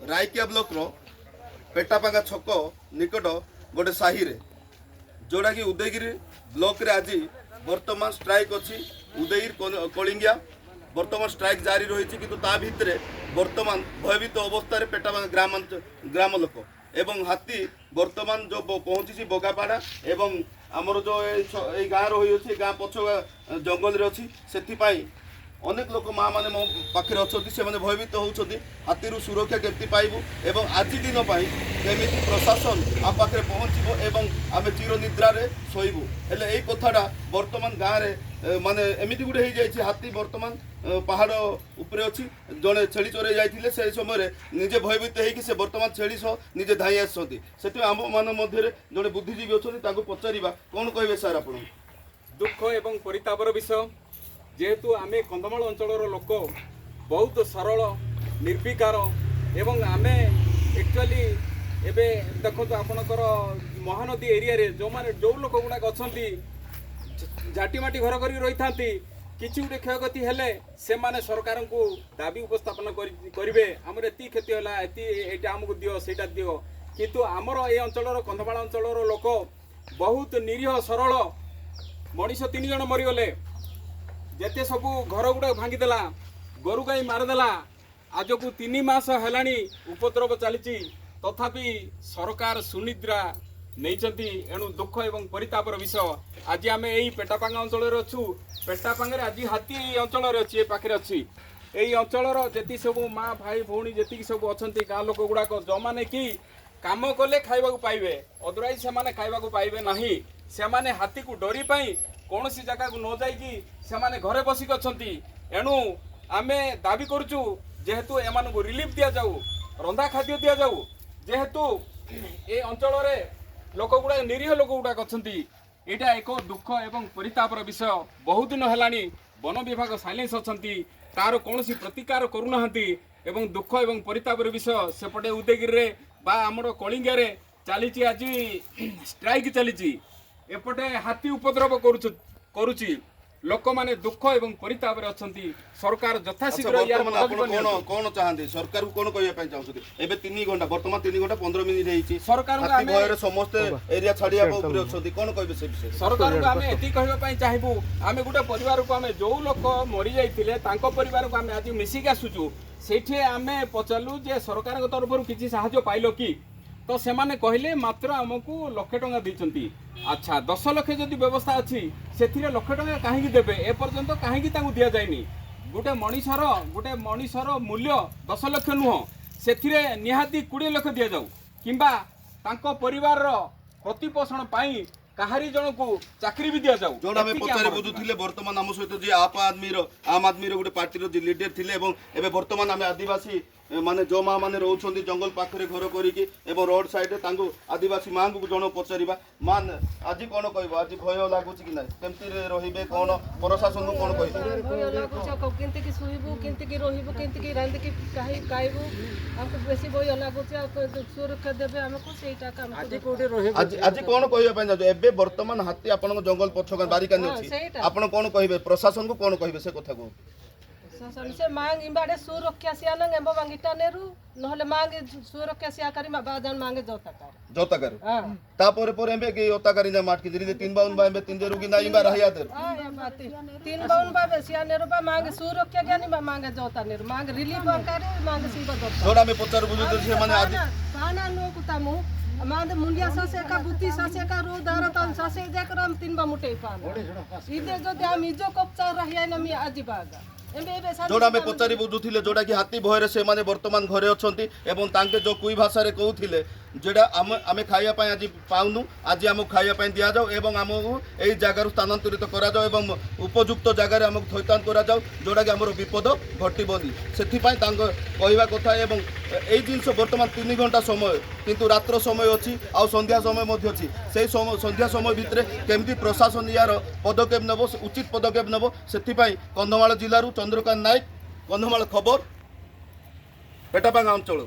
Raikia block रो पेटापागा छक निकट गोटे साही रे जोड़ा कि उदयगिरी ब्लॉक रे आज वर्तमान स्ट्राइक अच्छी उदयगिरी कलिंगिया वर्तमान स्ट्राइक जारी रही किंतु ता भितर वर्तमान भयभीत अवस्था पेटापागा ग्राम लोक एवं हाथी वर्तमान जो पहुंची बगापाड़ा एवं आमर जो गाँ रही गाँ पछ जंगल रे अच्छी से अनेक लोक माँ मैंने मो पाखे अच्छा से भयभीत होती हाथी सुरक्षा केमती पाइबू एवं आज दिन केमी प्रशासन आम पाखे पहुँचब एवं आम चिर निद्रा शोबू हेले यही कथाटा बर्तमान गाँव में माने एमती गोटे हो जाए हाथी बर्तमान पहाड़ उपरे अच्छी जड़े छेली चोरे जाते से समय निजे भयभीत होगी से बर्तमान छेली सह निजे धाई आसती से आम मान मध्य जड़े बुद्धिजीवी अच्छा पचार कौन कहे सार आप दुख एवं परितापर विषय जेहेतु आम कंधमाल अंचल लोक बहुत सरल निर्विकार एवं आम एक्चुअली एबे देखो आपणकर महानदी एरिया रे जो लोक गुड़ाक अच्छा झाटीमाटी घर कर रही था किसी गोटे क्षयक्षति हेले से माने सरकार को दाबी उपस्थापन करेंगे आमर एति क्षति है ये आमको दियो सेटा दियो किंतु आमर ये अंचल कंधमाल अंचल लोक बहुत निरीह सरल मनीष 3 जन मरीगले जेते सबू घर गुड़ा भांगीदेला गोरु गाई मारिदेला आज को 3 मास है उपद्रव चली तथापि सरकार सुनिद्रा नहीं एणु दुख एवं परितापर विषय आज आम यही पेटापांगा अंचल अच्छू पेटापांगे आज हाथी अंचल अच्छी पाखे अच्छी यही अंचल जी सब माँ भाई भौणी जी सब अच्छा गाँ लोक गुड़ाक जो मैंने कि काम कले खाइबा पाइबे अदरवाइज से खाइबा पाइबे ना से हाथी को डरी पाई कौन सी जगह को न जाइकी से घरे बसिक अच्छा एणु आम दाबी करुचु जेहेतु एम रिलीफ दि जाऊ रंधा खाद्य दि जाऊ जेहेतु ये अंचल लोक गुड़ा निरीह लोक गुड़ाक अच्छा यहाँ एक दुख एवं परितापर विषय बहुत दिन है वन विभाग साइलेंस अच्छा तार कौन प्रतिकार करूना एवं दुख एवं परितापर विषय सेपटे उदयगिरी बा आमर कलिंगा रे चली आज स्ट्राइक चली एपटे हाथी उपद्रव करुची लोक माने दुख एवं परितापर अच्छा सरकार यथाशीघ्र कौन चाहते सरकार को कौन कहना चाहते एबे 3 घंटा वर्तमान 3 घंटा 15 मिनिट रही सरकार भयर समस्त एरिया छाड़िया अच्छा कौन कहे से विषय सरकार को आम ये कहवाई चाहबू आम गोटे परिवार को आम जो लोक मरी जाते परिवार को आम आज मिसिक आसुचु से आम पचारू जे सरकार तरफ किसी साहाय्य पाइल कि तो से माने कहले मात्र आमको 1 लाख टंका देइचंती अच्छा 10 लाख जदि व्यवस्था अच्छी से 1 लाख टंका कहीं देबे ए पर्यंत कहीं दि जाएनि गोटे मनीषर मूल्य 10 लाख नुह से निहाती 20 लाख दि जाऊ किंबा तांको परिवार प्रतिपोषण पाई कहारी जन को चाकरी भी दि जाऊ जो आम पचारे बुझुले बर्तमान आम सहित जी आम आदमी गोटे पार्टी लीडर थे एवं बर्तमान आम आदिवासी माने जो माँ मैंने रोचे जंगल पाखे घर करी रोड साइड आदिवासी माँ को जन पचारा माँ आज कौन कह आज भय लगुच कि ना केमती रे कौन प्रशासन को कौन कह भय लगुच केमती शुबू केमती रोबू केमती रांधिकी खाइबू आमको बेसी भय लगुच सुरक्षा देवे आमको आज कौन कहवाई एबे बर्तमान हाथी आप जंगल पछ बारिकानी अच्छी आप कौन कहे प्रशासन को कौन कहे से कथा को से मांग इबाड़े सुरक्षा सियान एम्ब मांगिटा नेरू नहले मांग सुरक्षा सिया करी बाजान मांगे जोताकर तापर पर एम्बे के योताकारी ना माट की जरी 3 बाउन बा एम्बे 3 देरू की ना इबा रहिया तर 3 बाउन बा सिया नेरू बा मांग सुरक्षा ज्ञानी बा मांगे जोता नेरू मांग रिलीफ अंकारी मांग सिबा जोता जोड़ा में पचार बुझु से माने आज पाना नो कुतामु मांद मुंडिया ससे का बुद्धि ससे का रो दारतन ससे जकरम 3 बा मुटे पाना इदे जो हम इजो कपचा रहिया न मी आजि बागा जोड़ा में पचारि बुझुले जोड़ा कि हाथी भयर से माने वर्तमान घरे अच्छा जो कुई भाषा रे कहूले जोड़ा आम खाइबा आज पाऊनु आज आमको खाइबा दि जाऊ एवं आमको यही जगार स्थानांतरित करा जाऊ एवं उपयुक्त जगार आमको थैतान करा जाऊ जोड़ा कि आमर विपद घटबनी से कहवा कथा एवं यही जिनस बर्तमान 3 घंटा समय किंतु रात्र समय अच्छी आ संध्या समय अच्छी से संध्या समय भितर केमती प्रशासन यार पदक्षेप नब उचित पदक्षेप नब से कंधमाल जिलूर चंद्रकांत नायक कंधमाल खबर पेटापांगा अंचल।